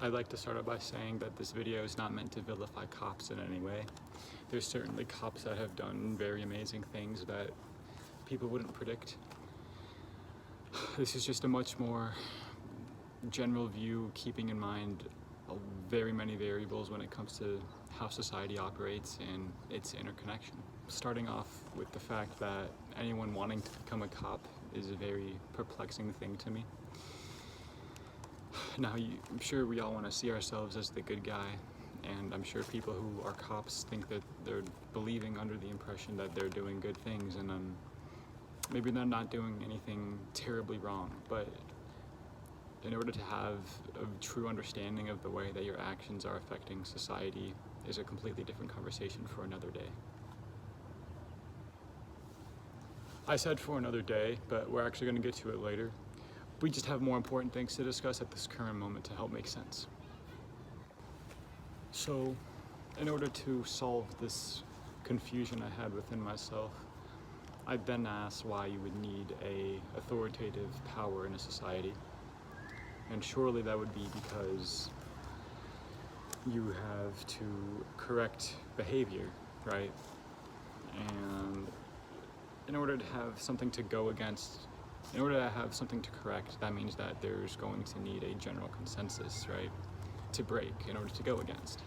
I'd like to start out by saying that this video is not meant to vilify cops in any way. There's certainly cops that have done very amazing things that people wouldn't predict. This is just a much more general view, keeping in mind very many variables when it comes to how society operates and its interconnection. Starting off with the fact that anyone wanting to become a cop is a very perplexing thing to me. Now, I'm sure we all want to see ourselves as the good guy, and I'm sure people who are cops think that they're believing under the impression that they're doing good things, and maybe they're not doing anything terribly wrong, but in order to have a true understanding of the way that your actions are affecting society is a completely different conversation for another day. I said for another day, but we're actually going to get to it later. We just have more important things to discuss at this current moment to help make sense. So, in order to solve this confusion I had within myself, I then asked why you would need an authoritative power in a society. And surely that would be because you have to correct behavior, right? And in order to have something to go against, in order to have something to correct, that means that there's going to need a general consensus, right? To break in order to go against.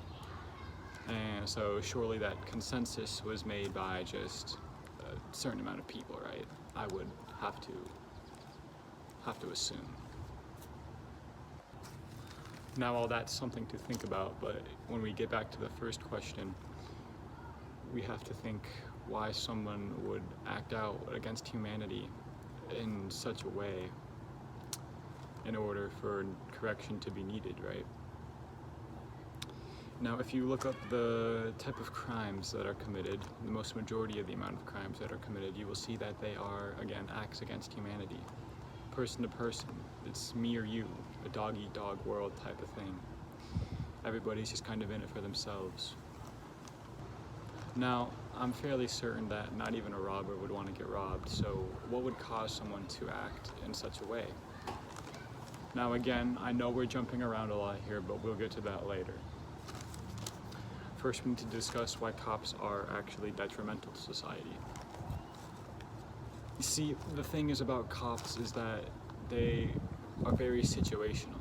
And so surely that consensus was made by just a certain amount of people, right? I would have to assume. Now all that's something to think about, but when we get back to the first question, we have to think why someone would act out against humanity in such a way in order for correction to be needed, right? Now, if you look up the type of crimes that are committed, the most majority of the amount of crimes that are committed, you will see that they are, again, acts against humanity. Person to person, it's me or you, a dog-eat-dog world type of thing. Everybody's just kind of in it for themselves. Now, I'm fairly certain that not even a robber would want to get robbed, so what would cause someone to act in such a way? Now again, I know we're jumping around a lot here, but we'll get to that later. First, we need to discuss why cops are actually detrimental to society. You see, the thing is about cops is that they are very situational.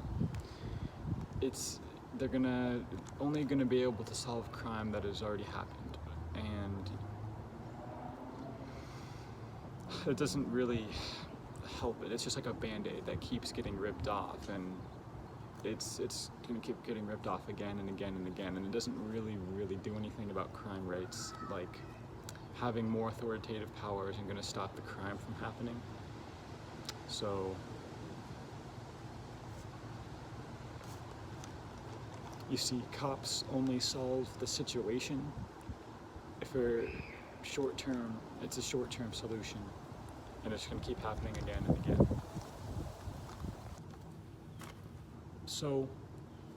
They're only gonna be able to solve crime that has already happened, and it doesn't really help it. It's just like a band-aid that keeps getting ripped off, and it's gonna keep getting ripped off again and again and again, and it doesn't really do anything about crime rates. Like, having more authoritative power isn't gonna stop the crime from happening. So you see, cops only solve the situation if it's a short-term solution, and it's gonna keep happening again and again. So,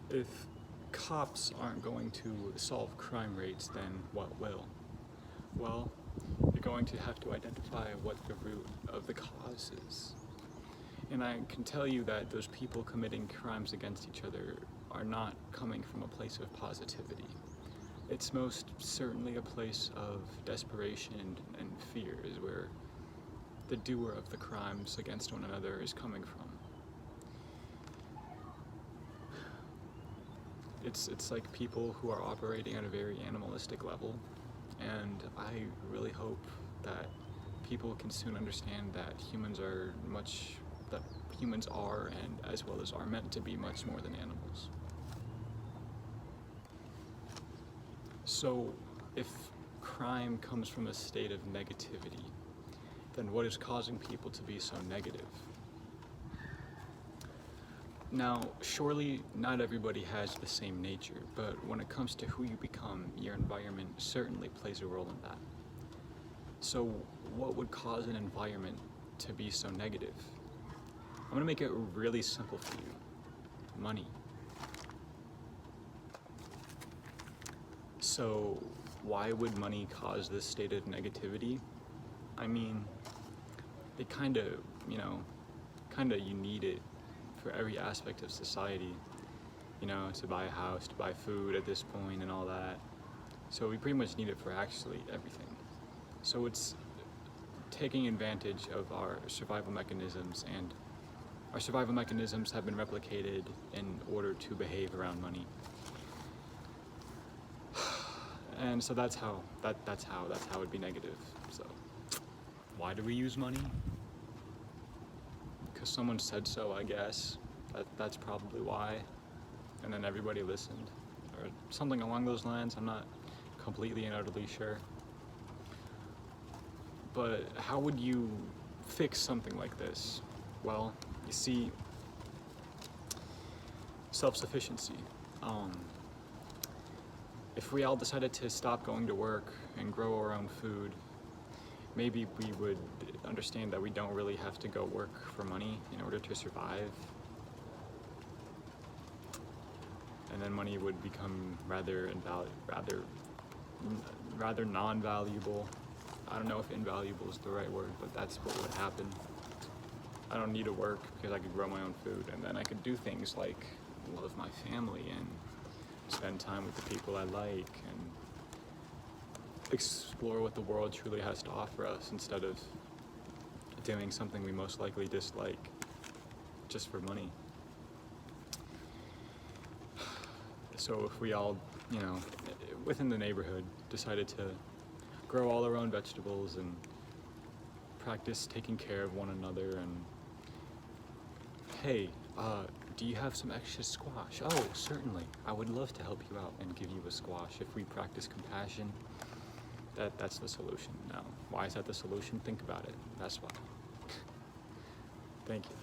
if cops aren't going to solve crime rates, then what will? Well, you're going to have to identify what the root of the cause is. And I can tell you that those people committing crimes against each other are not coming from a place of positivity. It's most certainly a place of desperation and fear is where the doer of the crimes against one another is coming from. It's like people who are operating at a very animalistic level, and I really hope that people can soon understand that humans are and as well as are meant to be much more than animals. So if crime comes from a state of negativity, then what is causing people to be so negative? Now, surely not everybody has the same nature, but when it comes to who you become, your environment certainly plays a role in that. So what would cause an environment to be so negative? I'm gonna make it really simple for you. Money. So why would money cause this state of negativity? I mean, it kind of you need it for every aspect of society. you know, to buy a house, to buy food at this point and all that. So we pretty much need it for actually everything. So it's taking advantage of our survival mechanisms, and our survival mechanisms have been replicated in order to behave around money. And so that's how it'd be negative. So why do we use money? Because someone said so, I guess. That's probably why. And then everybody listened, or something along those lines. I'm not completely and utterly sure. But how would you fix something like this? Well, you see, self-sufficiency. If we all decided to stop going to work and grow our own food, maybe we would understand that we don't really have to go work for money in order to survive. And then money would become rather non-valuable. I don't know if invaluable is the right word, but that's what would happen. I don't need to work because I could grow my own food, and then I could do things like love my family and spend time with the people I like and explore what the world truly has to offer us, instead of doing something we most likely dislike just for money. So if we all, you know, within the neighborhood decided to grow all our own vegetables and practice taking care of one another, and hey, do you have some extra squash? Oh, certainly. I would love to help you out and give you a squash. If we practice compassion, that's the solution. Now, why is that the solution? Think about it. That's why. Thank you.